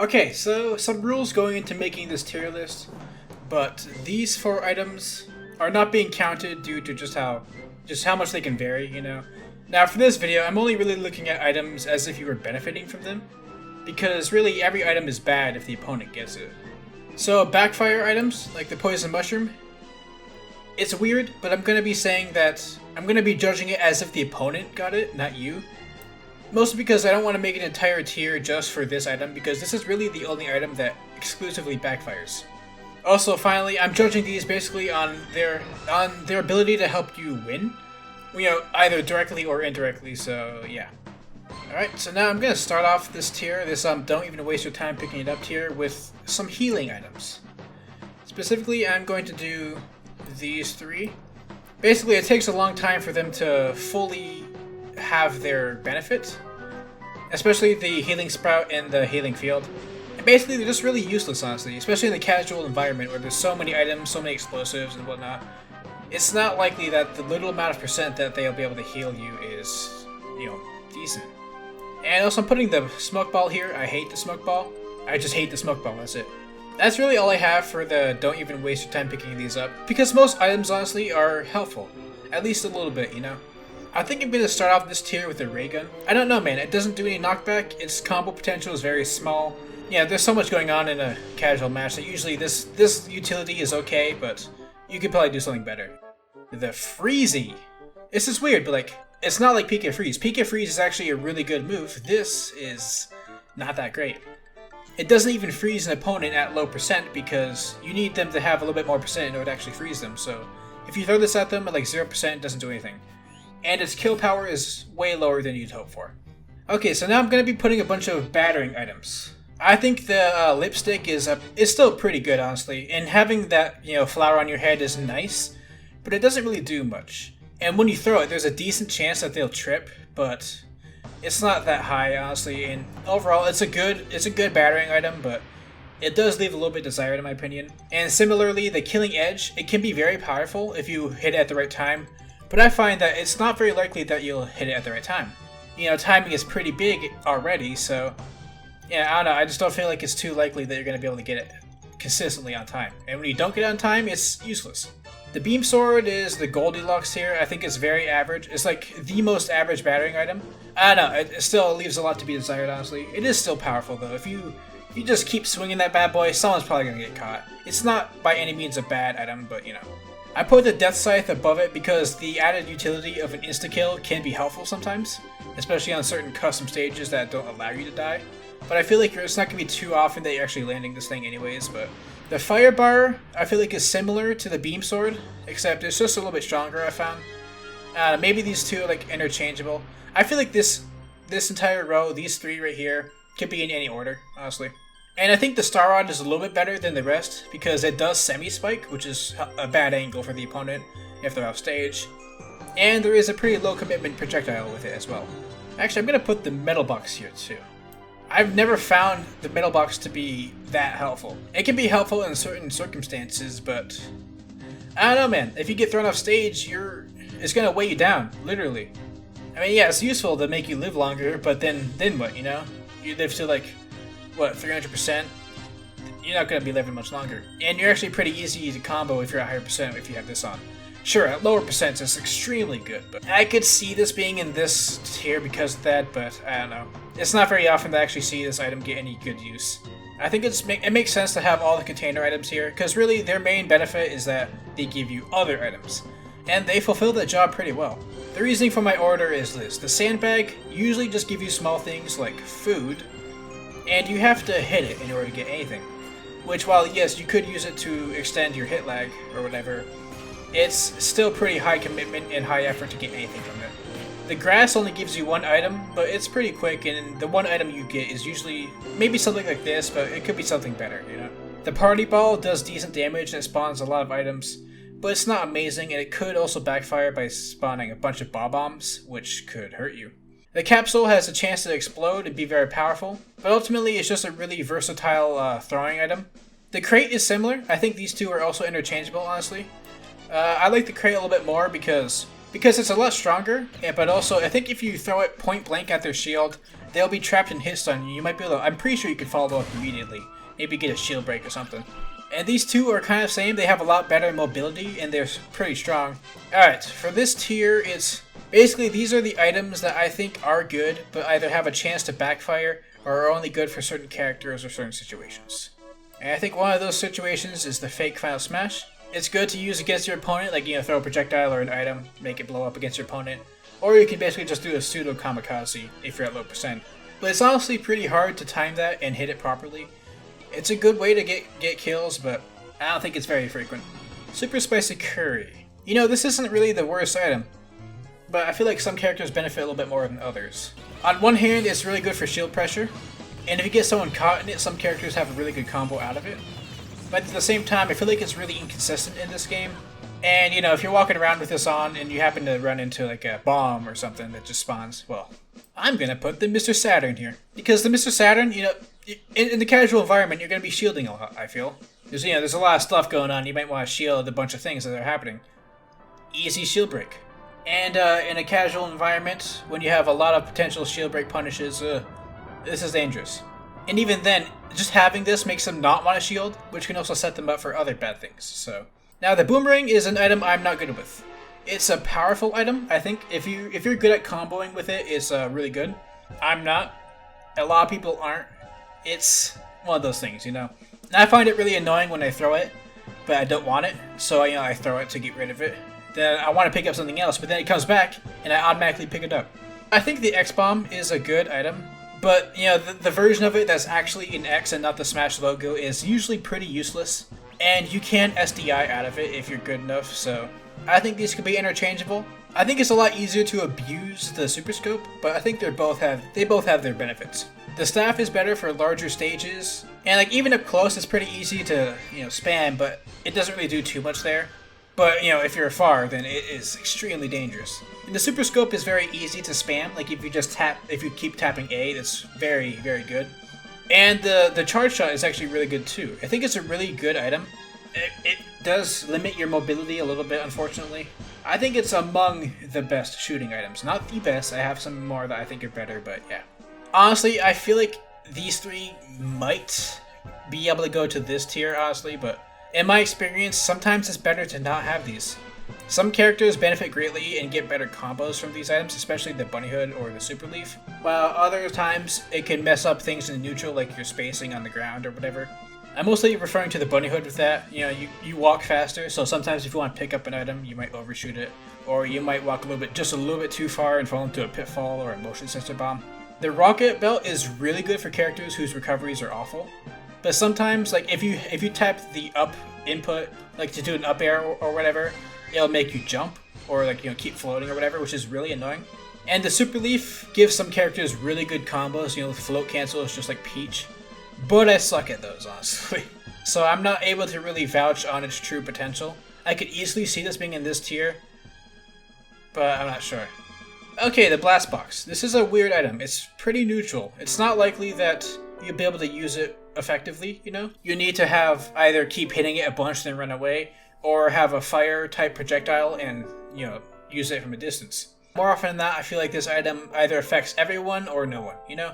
Okay, so some rules going into making this tier list, but these 4 items are not being counted due to just how much they can vary, you know. Now for this video, I'm only really looking at items as if you were benefiting from them, because really every item is bad if the opponent gets it. So backfire items, like the poison mushroom, it's weird, but I'm going to be saying that I'm going to be judging it as if the opponent got it, not you. Mostly because I don't want to make an entire tier just for this item, because this is really the only item that exclusively backfires. Also, finally, I'm judging these basically on their ability to help you win, you know, either directly or indirectly. So yeah. All right, so now I'm gonna start off this tier, this don't even waste your time picking it up tier, with some healing items. Specifically, I'm going to do these 3. Basically, it takes a long time for them to fully have their benefit, especially the healing sprout and the healing field. And basically they're just really useless, honestly, especially in the casual environment where there's so many items, so many explosives and whatnot. It's not likely that the little amount of percent that they'll be able to heal you is, you know, decent. And also I'm putting the smoke ball here. I hate the smoke ball. I just hate the smoke ball, that's it. That's really all I have for the don't even waste your time picking these up, because most items honestly are helpful, at least a little bit, you know. I think I'm going to start off this tier with a ray gun. I don't know, man, it doesn't do any knockback, its combo potential is very small. Yeah, there's so much going on in a casual match that usually this utility is okay, but you could probably do something better. The Freezy. This is weird, but like, it's not like Pika Freeze. Pika Freeze is actually a really good move. This is not that great. It doesn't even freeze an opponent at low percent because you need them to have a little bit more percent in order to actually freeze them, so if you throw this at them at like 0%, it doesn't do anything. And its kill power is way lower than you'd hope for. Okay, so now I'm going to be putting a bunch of battering items. I think the lipstick is still pretty good, honestly, and having that, you know, flower on your head is nice, but it doesn't really do much. And when you throw it, there's a decent chance that they'll trip, but it's not that high, honestly. And overall, it's a good battering item, but it does leave a little bit desired, in my opinion. And similarly, the Killing Edge, it can be very powerful if you hit it at the right time. But I find that it's not very likely that you'll hit it at the right time. You know, timing is pretty big already, so yeah, I don't know, I just don't feel like it's too likely that you're going to be able to get it consistently on time. And when you don't get it on time, it's useless. The Beam Sword is the Goldilocks here. I think it's very average. It's like the most average battering item. I don't know, it still leaves a lot to be desired, honestly. It is still powerful, though. If you just keep swinging that bad boy, someone's probably going to get caught. It's not by any means a bad item, but you know. I put the Death Scythe above it because the added utility of an insta-kill can be helpful sometimes, especially on certain custom stages that don't allow you to die. But I feel like it's not going to be too often that you're actually landing this thing anyways. But the Fire Bar, I feel like, is similar to the Beam Sword, except it's just a little bit stronger, I found. Maybe these two are like interchangeable. I feel like this entire row, these 3 right here, could be in any order, honestly. And I think the Star Rod is a little bit better than the rest because it does semi-spike, which is a bad angle for the opponent if they're off stage. And there is a pretty low commitment projectile with it as well. Actually, I'm going to put the Metal Box here too. I've never found the Metal Box to be that helpful. It can be helpful in certain circumstances, but I don't know, man. If you get thrown off stage, it's going to weigh you down, literally. I mean, yeah, it's useful to make you live longer, but then what, you know? You live to like, what, 300%? You're not going to be living much longer. And you're actually pretty easy to combo if you're at higher percent if you have this on. Sure, at lower percents it's extremely good, but I could see this being in this tier because of that, but I don't know. It's not very often to actually see this item get any good use. I think it makes sense to have all the container items here, because really their main benefit is that they give you other items. And they fulfill that job pretty well. The reasoning for my order is this. The sandbag usually just give you small things like food, and you have to hit it in order to get anything. Which, while yes, you could use it to extend your hit lag or whatever, it's still pretty high commitment and high effort to get anything from it. The grass only gives you 1 item, but it's pretty quick, and the 1 item you get is usually maybe something like this, but it could be something better, you know? The party ball does decent damage and it spawns a lot of items, but it's not amazing, and it could also backfire by spawning a bunch of bob-bombs, which could hurt you. The capsule has a chance to explode and be very powerful, but ultimately it's just a really versatile throwing item. The crate is similar. I think these two are also interchangeable, honestly. I like the crate a little bit more because because it's a lot stronger, but also I think if you throw it point blank at their shield, they'll be trapped in hit stun. You might be able to, I'm pretty sure you could follow up immediately. Maybe get a shield break or something. And these two are kind of same. They have a lot better mobility and they're pretty strong. Alright, for this tier, it's basically these are the items that I think are good, but either have a chance to backfire or are only good for certain characters or certain situations. And I think one of those situations is the fake final smash. It's good to use against your opponent, like, you know, throw a projectile or an item, make it blow up against your opponent. Or you can basically just do a pseudo kamikaze if you're at low percent. But it's honestly pretty hard to time that and hit it properly. It's a good way to get kills, but I don't think it's very frequent. Super Spicy Curry. You know, this isn't really the worst item, but I feel like some characters benefit a little bit more than others. On one hand, it's really good for shield pressure, and if you get someone caught in it, some characters have a really good combo out of it. But at the same time, I feel like it's really inconsistent in this game. And, you know, if you're walking around with this on and you happen to run into, like, a bomb or something that just spawns, well, I'm gonna put the Mr. Saturn here. Because the Mr. Saturn, you know, in the casual environment, you're gonna be shielding a lot, I feel. There's, you know, there's a lot of stuff going on. You might want to shield a bunch of things that are happening. Easy shield break. And in a casual environment, when you have a lot of potential shield break punishes, this is dangerous. And even then, just having this makes them not want to shield, which can also set them up for other bad things. So now the boomerang is an item I'm not good with. It's a powerful item, I think. If you're good at comboing with it, it's really good. I'm not. A lot of people aren't. It's one of those things, you know. And I find it really annoying when I throw it, but I don't want it, so you know I throw it to get rid of it. Then I want to pick up something else, but then it comes back, and I automatically pick it up. I think the X-Bomb is a good item, but you know the version of it that's actually in X and not the Smash logo is usually pretty useless, and you can SDI out of it if you're good enough, so I think these could be interchangeable. I think it's a lot easier to abuse the Super Scope, but I think they both have their benefits. The staff is better for larger stages, and like even up close it's pretty easy to, you know, spam, but it doesn't really do too much there. But, you know, if you're far, then it is extremely dangerous. And the Super Scope is very easy to spam. Like, if you keep tapping A, that's very, very good. And the charge shot is actually really good, too. I think it's a really good item. It does limit your mobility a little bit, unfortunately. I think it's among the best shooting items. Not the best. I have some more that I think are better, but yeah. Honestly, I feel like these three might be able to go to this tier, honestly, but in my experience, sometimes it's better to not have these. Some characters benefit greatly and get better combos from these items, especially the Bunny Hood or the Super Leaf, while other times it can mess up things in neutral, like your spacing on the ground or whatever. I'm mostly referring to the Bunny Hood with that. You know, you walk faster, so sometimes if you want to pick up an item, you might overshoot it, or you might walk just a little bit too far and fall into a pitfall or a motion sensor bomb. The Rocket Belt is really good for characters whose recoveries are awful. But sometimes, like, if you tap the up input, like to do an up air or whatever, it'll make you jump or, like, you know, keep floating or whatever, which is really annoying. And the Super Leaf gives some characters really good combos. You know, float cancel is just like Peach, but I suck at those, honestly. So I'm not able to really vouch on its true potential. I could easily see this being in this tier, but I'm not sure. Okay, the Blast Box. This is a weird item. It's pretty neutral. It's not likely that you'll be able to use it effectively, you know? You need to have either keep hitting it a bunch then run away, or have a fire type projectile and, you know, use it from a distance. More often than not, I feel like this item either affects everyone or no one, you know?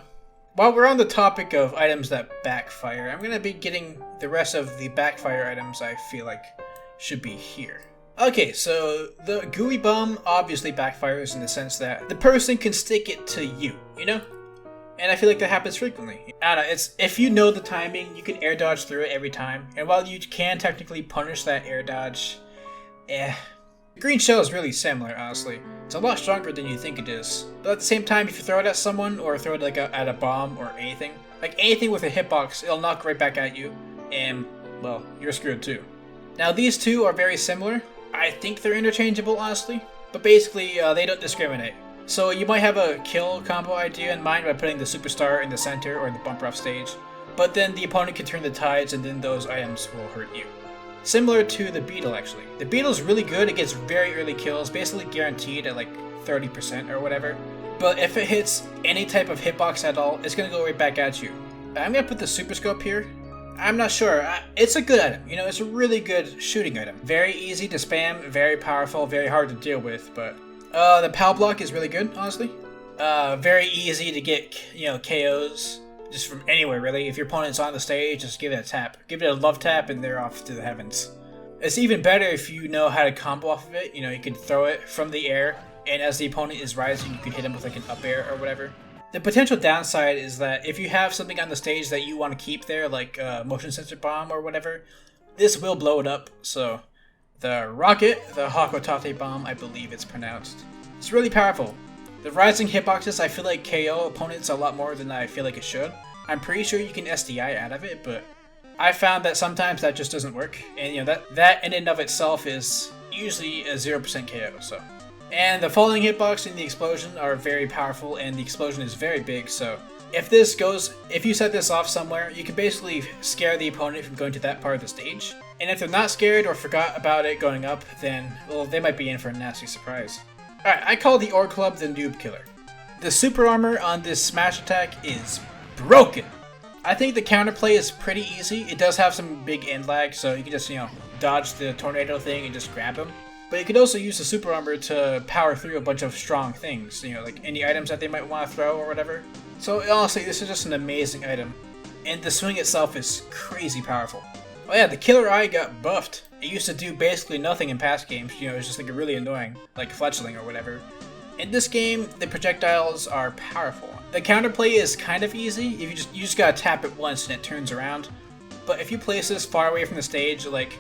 While we're on the topic of items that backfire, I'm gonna be getting the rest of the backfire items I feel like should be here. Okay, so the Gooey Bomb obviously backfires in the sense that the person can stick it to you, you know? And I feel like that happens frequently. I don't know, it's if you know the timing, you can air dodge through it every time. And while you can technically punish that air dodge, The green shell is really similar, honestly. It's a lot stronger than you think it is. But at the same time, if you throw it at someone, or throw it like at a bomb or anything, like anything with a hitbox, it'll knock right back at you, and, well, you're screwed too. Now these two are very similar. I think they're interchangeable, honestly. But basically, they don't discriminate. So you might have a kill combo idea in mind by putting the superstar in the center or the bumper off stage, but then the opponent can turn the tides and then those items will hurt you. Similar to the beetle, actually. The beetle's really good, it gets very early kills, basically guaranteed at like 30% or whatever. But if it hits any type of hitbox at all, it's gonna go right back at you. I'm gonna put the super scope here. I'm not sure. It's a good item. You know, it's a really good shooting item. Very easy to spam, very powerful, very hard to deal with, but The PAL block is really good, honestly. Very easy to get, KOs just from anywhere, really. If your opponent's on the stage, just give it a tap. Give it a love tap and they're off to the heavens. It's even better if you know how to combo off of it. You can throw it from the air, and as the opponent is rising, you can hit him with like an up air or whatever. The potential downside is that if you have something on the stage that you want to keep there, like a motion sensor bomb or whatever, this will blow it up. So the rocket, the Hakotate bomb, I believe it's pronounced, it's really powerful. The rising hitboxes, I feel like KO opponents a lot more than I feel like it should. I'm pretty sure you can SDI out of it, but I found that sometimes that just doesn't work. And that in and of itself is usually a 0% KO, so. And the falling hitbox and the explosion are very powerful, and the explosion is very big, so if you set this off somewhere, you can basically scare the opponent from going to that part of the stage. And if they're not scared or forgot about it going up, then, well, they might be in for a nasty surprise. Alright, I call the Orc Club the noob killer. The super armor on this smash attack is broken. I think the counterplay is pretty easy. It does have some big end lag, so you can just, dodge the tornado thing and just grab him. But you could also use the super armor to power through a bunch of strong things, like any items that they might want to throw or whatever. So honestly, this is just an amazing item. And the swing itself is crazy powerful. Oh yeah, the killer eye got buffed. It used to do basically nothing in past games, it was just like really annoying, like fletchling or whatever. In this game, the projectiles are powerful. The counterplay is kind of easy. If you just gotta tap it once and it turns around. But if you place this far away from the stage, like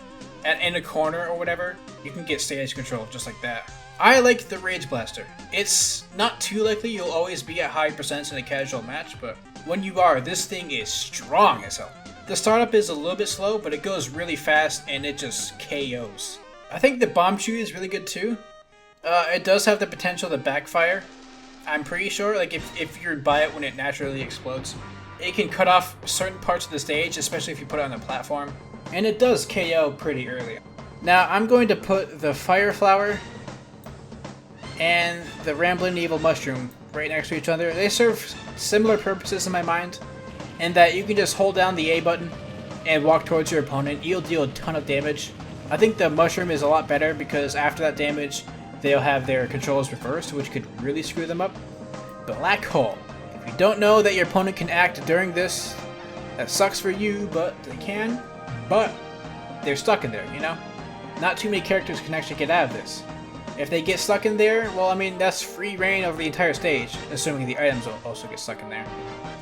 in a corner or whatever, you can get stage control just like that. I like the Rage Blaster. It's not too likely you'll always be at high percents in a casual match, but when you are, this thing is strong as hell. The startup is a little bit slow, but it goes really fast and it just KOs. I think the Bomb Chew is really good too. It does have the potential to backfire. I'm pretty sure, like if you're by it when it naturally explodes, it can cut off certain parts of the stage, especially if you put it on the platform. And it does KO pretty early. Now I'm going to put the Fire Flower and the Rambling Evil Mushroom right next to each other. They serve similar purposes in my mind, in that you can just hold down the A button and walk towards your opponent. You'll deal a ton of damage. I think the Mushroom is a lot better because after that damage, they'll have their controls reversed, which could really screw them up. Black Hole. If you don't know that your opponent can act during this, that sucks for you, but they can. But they're stuck in there, Not too many characters can actually get out of this. If they get stuck in there, well, that's free reign over the entire stage, assuming the items will also get stuck in there.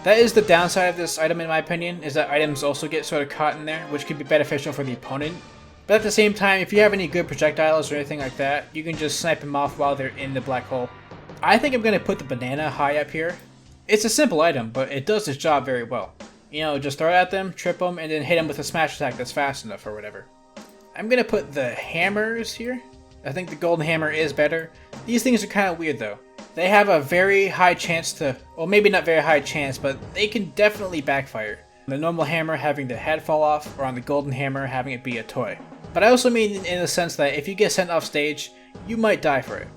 That is the downside of this item in my opinion, is that items also get sort of caught in there, which could be beneficial for the opponent. But at the same time, if you have any good projectiles or anything like that, you can just snipe them off while they're in the black hole. I think I'm going to put the banana high up here. It's a simple item, but it does its job very well. Just throw it at them, trip them, and then hit them with a smash attack that's fast enough or whatever. I'm going to put the hammers here. I think the golden hammer is better. These things are kind of weird though. They have a very high chance to, well, maybe not very high chance, but they can definitely backfire. The normal hammer having the head fall off, or on the golden hammer having it be a toy. But I also mean in the sense that if you get sent off stage, you might die for it.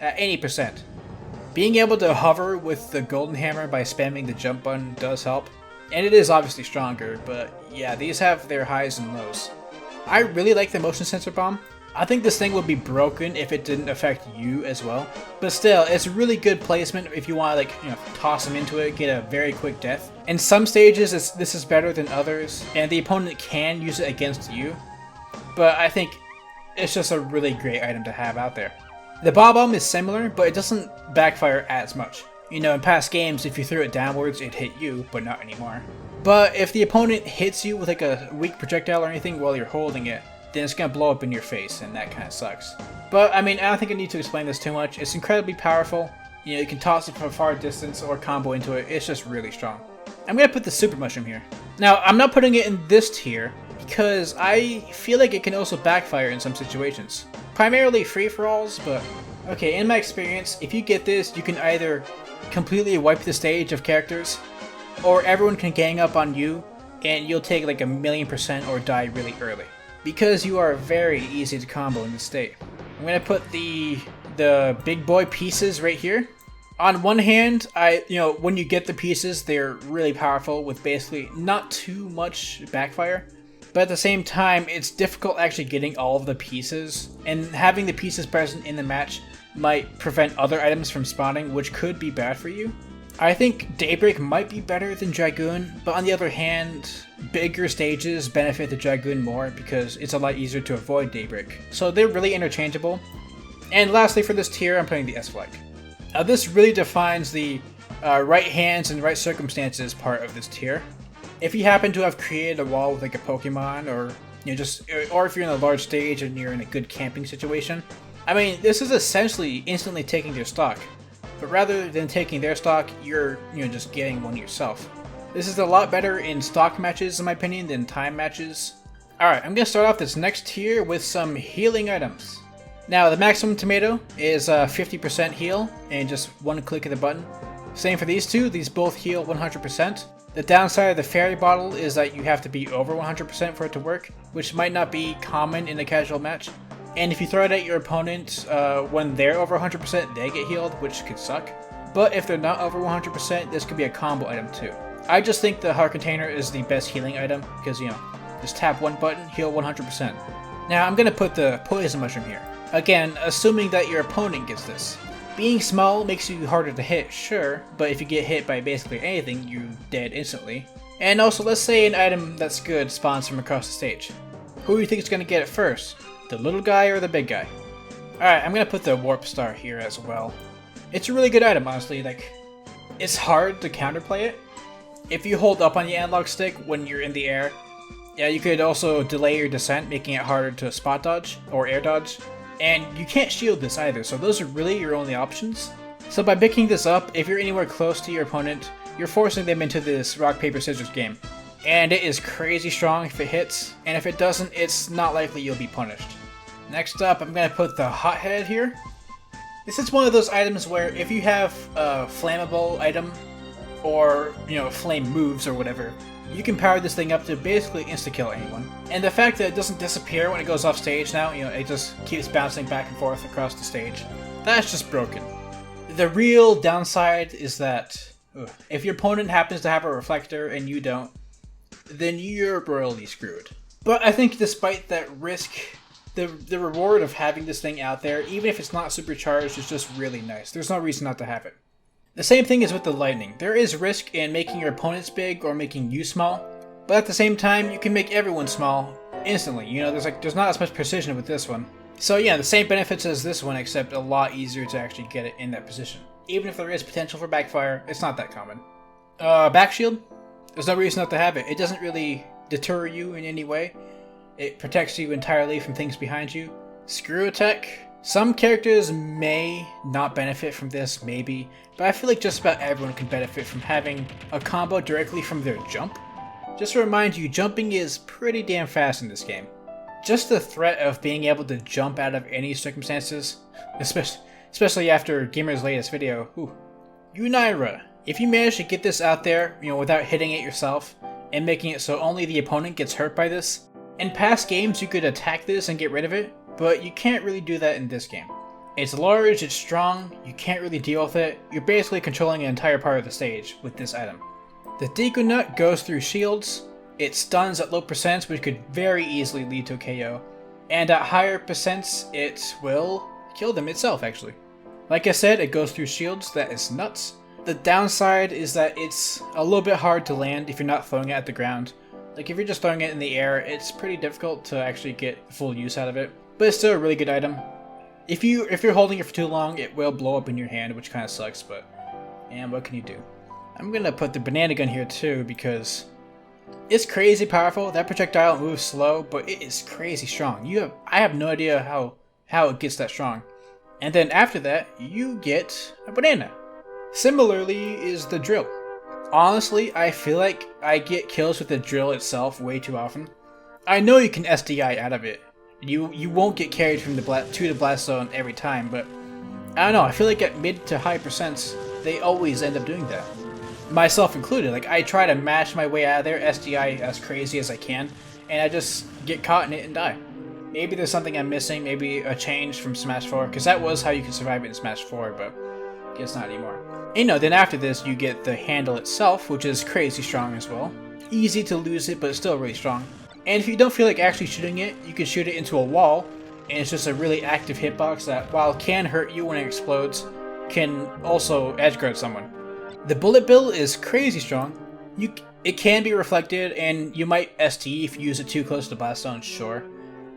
At any percent. Being able to hover with the golden hammer by spamming the jump button does help. And it is obviously stronger, but yeah, these have their highs and lows. I really like the motion sensor bomb. I think this thing would be broken if it didn't affect you as well. But still, it's a really good placement if you want to toss them into it, get a very quick death. In some stages, this is better than others, and the opponent can use it against you. But I think it's just a really great item to have out there. The Bob-omb is similar, but it doesn't backfire as much. In past games, if you threw it downwards, it hit you, but not anymore. But if the opponent hits you with like a weak projectile or anything while you're holding it, then it's going to blow up in your face, and that kind of sucks. But I don't think I need to explain this too much. It's incredibly powerful. You can toss it from a far distance or combo into it. It's just really strong. I'm going to put the Super Mushroom here. Now, I'm not putting it in this tier because I feel like it can also backfire in some situations. Primarily free-for-alls, but okay, in my experience, if you get this, you can either completely wipe the stage of characters, or everyone can gang up on you, and you'll take like 1,000,000% or die really early. Because you are very easy to combo in this state. I'm going to put the big boy pieces right here. On one hand, when you get the pieces, they're really powerful with basically not too much backfire. But at the same time, it's difficult actually getting all of the pieces. And having the pieces present in the match might prevent other items from spawning, which could be bad for you. I think Daybreak might be better than Dragoon, but on the other hand, bigger stages benefit the Dragoon more because it's a lot easier to avoid Daybreak. So they're really interchangeable. And lastly for this tier, I'm putting the S flag. Now this really defines the right hands and right circumstances part of this tier. If you happen to have created a wall with like a Pokemon, or or if you're in a large stage and you're in a good camping situation, I mean, this is essentially instantly taking their stock. But rather than taking their stock, you're just getting one yourself. This is a lot better in stock matches, in my opinion, than time matches. Alright, I'm going to start off this next tier with some healing items. Now, the maximum tomato is 50% heal, and just one click of the button. Same for these two, these both heal 100%. The downside of the fairy bottle is that you have to be over 100% for it to work, which might not be common in a casual match. And if you throw it at your opponent when they're over 100%, they get healed, which could suck. But if they're not over 100%, this could be a combo item too. I just think the heart container is the best healing item because, just tap one button, heal 100%. Now I'm going to put the poison mushroom here. Again, assuming that your opponent gets this. Being small makes you harder to hit, sure, but if you get hit by basically anything, you're dead instantly. And also, let's say an item that's good spawns from across the stage. Who do you think is going to get it first? The little guy or the big guy? Alright, I'm going to put the warp star here as well. It's a really good item, honestly. Like, it's hard to counterplay it. If you hold up on the analog stick when you're in the air, yeah, you could also delay your descent, making it harder to spot dodge or air dodge. And you can't shield this either, so those are really your only options. So by picking this up, if you're anywhere close to your opponent, you're forcing them into this rock, paper, scissors game. And it is crazy strong if it hits, and if it doesn't, it's not likely you'll be punished. Next up, I'm going to put the hothead here. This is one of those items where if you have a flammable item, or, flame moves or whatever, you can power this thing up to basically insta-kill anyone. And the fact that it doesn't disappear when it goes off stage now, it just keeps bouncing back and forth across the stage, that's just broken. The real downside is that if your opponent happens to have a reflector and you don't, then you're royally screwed. But I think despite that risk, the reward of having this thing out there, even if it's not supercharged, is just really nice. There's no reason not to have it. The same thing is with the lightning. There is risk in making your opponents big or making you small, but at the same time, you can make everyone small instantly. There's not as much precision with this one. So yeah, the same benefits as this one, except a lot easier to actually get it in that position. Even if there is potential for backfire, it's not that common. Back shield? There's no reason not to have it. It doesn't really deter you in any way. It protects you entirely from things behind you. Screw attack? Some characters may not benefit from this, maybe, but I feel like just about everyone can benefit from having a combo directly from their jump. Just to remind you, jumping is pretty damn fast in this game. Just the threat of being able to jump out of any circumstances, especially after Gamer's latest video. Unaira. If you manage to get this out there, without hitting it yourself, and making it so only the opponent gets hurt by this, in past games you could attack this and get rid of it, but you can't really do that in this game. It's large, it's strong, you can't really deal with it, you're basically controlling an entire part of the stage with this item. The Deku Nut goes through shields, it stuns at low percents, which could very easily lead to a KO, and at higher percents it will kill them itself actually. Like I said, it goes through shields, that is nuts. The downside is that it's a little bit hard to land if you're not throwing it at the ground. Like if you're just throwing it in the air, it's pretty difficult to actually get full use out of it. But it's still a really good item. If you're holding it for too long, it will blow up in your hand, which kind of sucks, but and what can you do? I'm gonna put the banana gun here too because it's crazy powerful. That projectile moves slow, but it is crazy strong. I have no idea how it gets that strong. And then after that, you get a banana. Similarly is the drill. Honestly, I feel like I get kills with the drill itself way too often. I know you can SDI out of it. You won't get carried from to the blast zone every time, but I don't know, I feel like at mid to high percents, they always end up doing that. Myself included, like I try to mash my way out of there, SDI as crazy as I can, and I just get caught in it and die. Maybe there's something I'm missing, maybe a change from Smash 4, because that was how you could survive it in Smash 4, but I guess not anymore. And then after this, you get the handle itself, which is crazy strong as well. Easy to lose it, but it's still really strong. And if you don't feel like actually shooting it, you can shoot it into a wall, and it's just a really active hitbox that, while it can hurt you when it explodes, can also edgeguard someone. The bullet bill is crazy strong. It can be reflected, and you might ST if you use it too close to the blast zone, sure.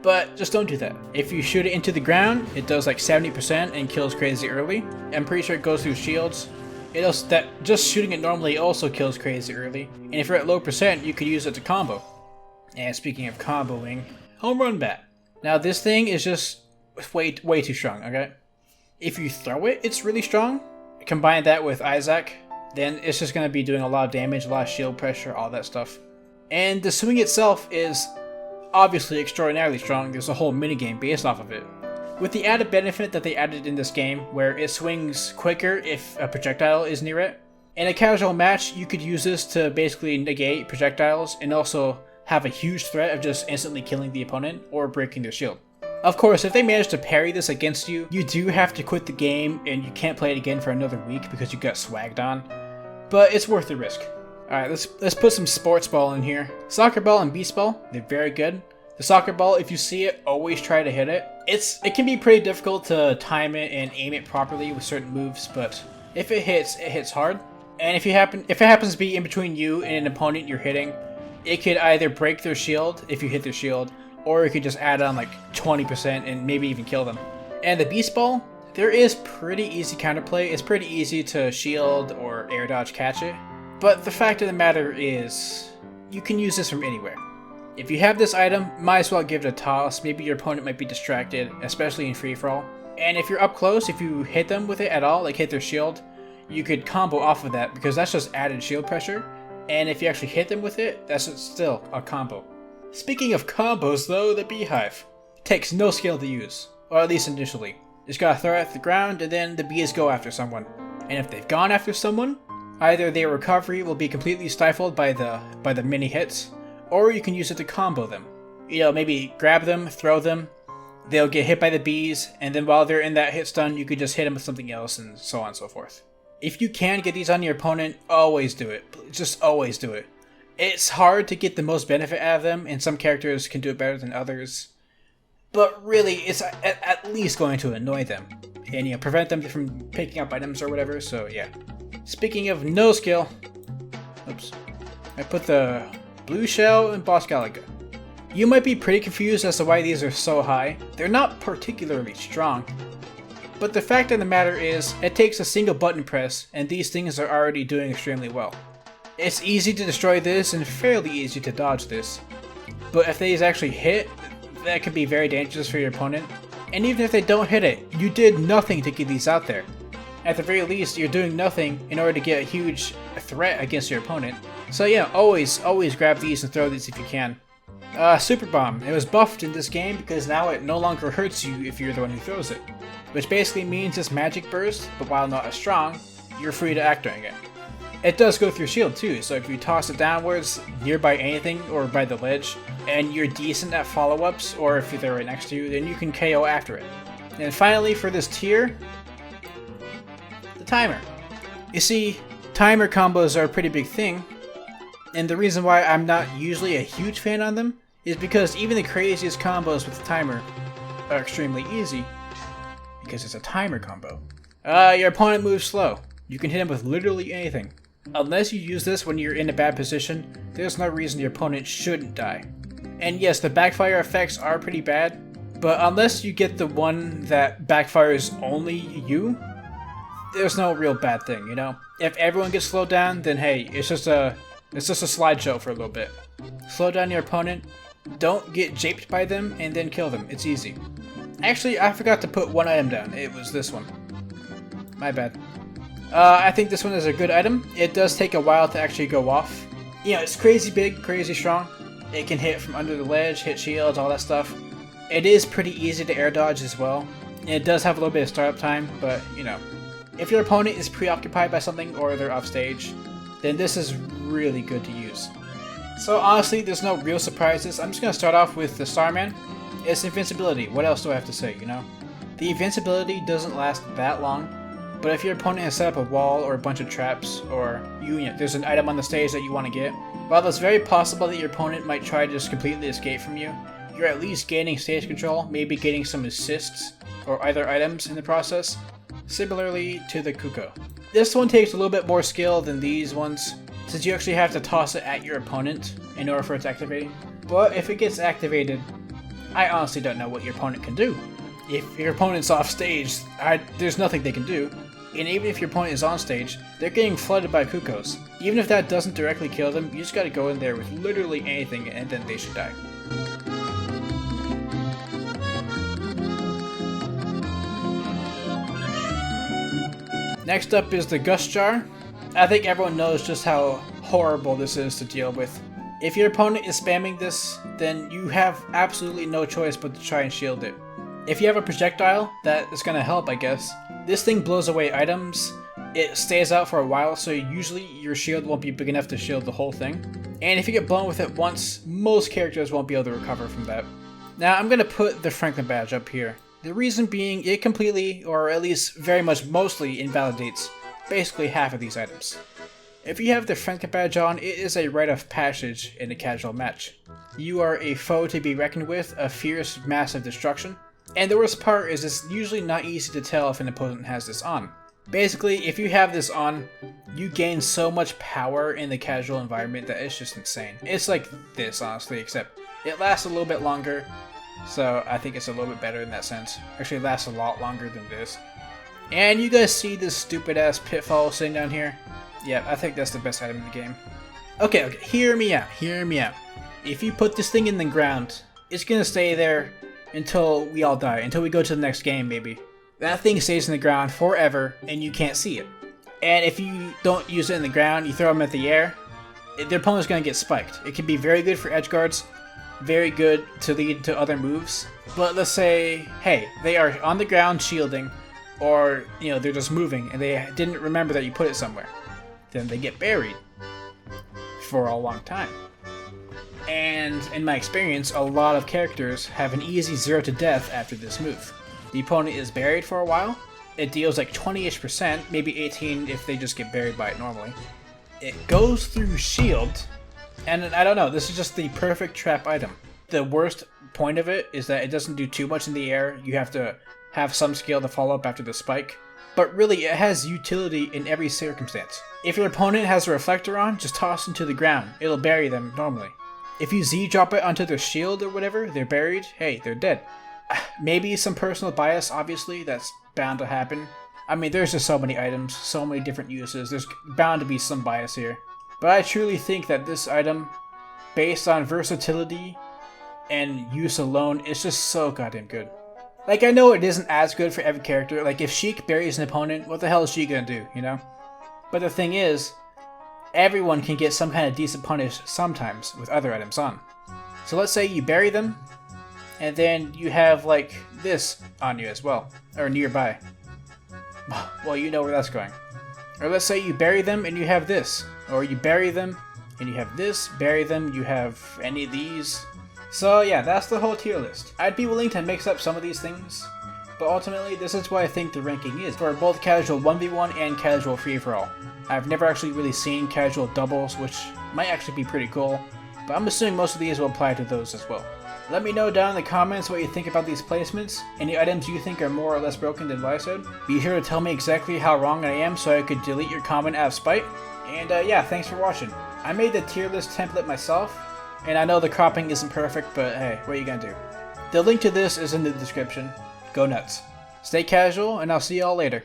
But just don't do that. If you shoot it into the ground, it does like 70% and kills crazy early. I'm pretty sure it goes through shields. Just shooting it normally also kills crazy early. And if you're at low percent, you could use it to combo. And speaking of comboing, home run bat. Now this thing is just way too strong, okay? If you throw it, it's really strong. Combine that with Aizeque, then it's just going to be doing a lot of damage, a lot of shield pressure, all that stuff. And the swing itself is obviously extraordinarily strong. There's a whole minigame based off of it. With the added benefit that they added in this game, where it swings quicker if a projectile is near it. In a casual match, you could use this to basically negate projectiles and also have a huge threat of just instantly killing the opponent or breaking their shield. Of course, if they manage to parry this against you, you do have to quit the game and you can't play it again for another week because you got swagged on. But it's worth the risk. Alright, let's put some sports ball in here. Soccer ball and beast ball, they're very good. The soccer ball, if you see it, always try to hit it. It can be pretty difficult to time it and aim it properly with certain moves, but if it hits hard. And if it happens to be in between you and an opponent you're hitting, it could either break their shield if you hit their shield, or it could just add on like 20% and maybe even kill them. And the beast ball, there is pretty easy counterplay. It's pretty easy to shield or air dodge catch it. But the fact of the matter is, you can use this from anywhere. If you have this item, might as well give it a toss. Maybe your opponent might be distracted, especially in free-for-all. And if you're up close, if you hit them with it at all, like hit their shield, you could combo off of that because that's just added shield pressure. And if you actually hit them with it, that's still a combo. Speaking of combos though, the beehive takes no skill to use, or at least initially. Just gotta throw it at the ground and then the bees go after someone. And if they've gone after someone, either their recovery will be completely stifled by the mini hits, or you can use it to combo them. You know, maybe grab them, throw them, they'll get hit by the bees, and then while they're in that hit stun, you could just hit them with something else and so on and so forth. If you can get these on your opponent, always do it. Just always do it. It's hard to get the most benefit out of them, and some characters can do it better than others. But really, it's at least going to annoy them. And, you know, prevent them from picking up items or whatever, so yeah. Speaking of no skill... Oops. I put the blue shell and Boss Galaga. You might be pretty confused as to why these are so high. They're not particularly strong. But the fact of the matter is, it takes a single button press, and these things are already doing extremely well. It's easy to destroy this and fairly easy to dodge this. But if these actually hit, that can be very dangerous for your opponent. And even if they don't hit it, you did nothing to get these out there. At the very least, you're doing nothing in order to get a huge threat against your opponent. So yeah, always grab these and throw these if you can. Super Bomb. It was buffed in this game because now it no longer hurts you if you're the one who throws it. Which basically means it's magic burst, but while not as strong, you're free to act during it. It does go through shield too, so if you toss it downwards, nearby anything, or by the ledge, and you're decent at follow-ups, or if they're right next to you, then you can KO after it. And finally, for this tier, the timer. You see, timer combos are a pretty big thing, and the reason why I'm not usually a huge fan on them is because even the craziest combos with the timer are extremely easy, because it's a timer combo. Your opponent moves slow. You can hit him with literally anything. Unless you use this when you're in a bad position, there's no reason your opponent shouldn't die. And yes, the backfire effects are pretty bad, but unless you get the one that backfires only you, there's no real bad thing, you know? If everyone gets slowed down, then hey, it's just a slideshow for a little bit. Slow down your opponent, don't get japed by them, and then kill them. It's easy. Actually, I forgot to put one item down. It was this one. My bad. I think this one is a good item. It does take a while to actually go off. You know, it's crazy big, crazy strong. It can hit from under the ledge, hit shields, all that stuff. It is pretty easy to air dodge as well. And it does have a little bit of startup time, but, you know. If your opponent is preoccupied by something or they're off stage, then this is really good to use. So honestly, there's no real surprises. I'm just going to start off with the Starman. It's invincibility. What else do I have to say, you know? The invincibility doesn't last that long. But if your opponent has set up a wall or a bunch of traps, or there's an item on the stage that you want to get, while it's very possible that your opponent might try to just completely escape from you, you're at least gaining stage control, maybe getting some assists or other items in the process, similarly to the Kuko. This one takes a little bit more skill than these ones, since you actually have to toss it at your opponent in order for it to activate. But if it gets activated, I honestly don't know what your opponent can do. If your opponent's off stage, there's nothing they can do. And even if your opponent is on stage, they're getting flooded by Kukos. Even if that doesn't directly kill them, you just gotta go in there with literally anything and then they should die. Next up is the Gust Jar. I think everyone knows just how horrible this is to deal with. If your opponent is spamming this, then you have absolutely no choice but to try and shield it. If you have a projectile, that is going to help, I guess. This thing blows away items. It stays out for a while, so usually your shield won't be big enough to shield the whole thing. And if you get blown with it once, most characters won't be able to recover from that. Now I'm going to put the Franklin badge up here. The reason being, it completely, or at least very much mostly, invalidates basically half of these items. If you have the Franklin badge on, it is a rite of passage in a casual match. You are a foe to be reckoned with, a fierce, massive destruction. And the worst part is it's usually not easy to tell if an opponent has this on. Basically, if you have this on, you gain so much power in the casual environment that it's just insane. It's like this, honestly, except it lasts a little bit longer, so I think it's a little bit better in that sense. Actually, it lasts a lot longer than this. And you guys see this stupid ass pitfall sitting down here? Yeah, I think that's the best item in the game. Okay, hear me out. If you put this thing in the ground, it's gonna stay there until we all die, until we go to the next game maybe. That thing stays in the ground forever and you can't see it. And if you don't use it in the ground, you throw them at the air, their opponent's gonna get spiked. It can be very good for edge guards, very good to lead to other moves, but let's say, hey, they are on the ground shielding, or, you know, they're just moving and they didn't remember that you put it somewhere. Then they get buried for a long time. And in my experience, a lot of characters have an easy 0 to death after this move. The opponent is buried for a while. It deals like 20-ish%, maybe 18 if they just get buried by it normally. It goes through shield, and I don't know, this is just the perfect trap item. The worst point of it is that it doesn't do too much in the air. You have to have some skill to follow up after the spike. But really, it has utility in every circumstance. If your opponent has a reflector on, just toss it to the ground. It'll bury them normally. If you Z-drop it onto their shield or whatever, they're buried, hey, they're dead. Maybe some personal bias, obviously, that's bound to happen. I mean, there's just so many items, so many different uses, there's bound to be some bias here. But I truly think that this item, based on versatility and use alone, is just so goddamn good. Like, I know it isn't as good for every character, like if Sheik buries an opponent, what the hell is she gonna do, you know? But the thing is, everyone can get some kind of decent punish sometimes with other items on. So let's say you bury them, and then you have like this on you as well, or nearby. Well, you know where that's going. Or let's say you bury them and you have this, or you bury them and you have this, bury them, you have any of these. So yeah, that's the whole tier list. I'd be willing to mix up some of these things, but ultimately this is what I think the ranking is for both casual 1v1 and casual free-for-all. I've never actually really seen casual doubles, which might actually be pretty cool, but I'm assuming most of these will apply to those as well. Let me know down in the comments what you think about these placements, any items you think are more or less broken than what I said. Be sure to tell me exactly how wrong I am so I could delete your comment out of spite. And yeah, thanks for watching. I made the tier list template myself, and I know the cropping isn't perfect, but hey, what are you gonna do? The link to this is in the description. Go nuts. Stay casual, and I'll see y'all later.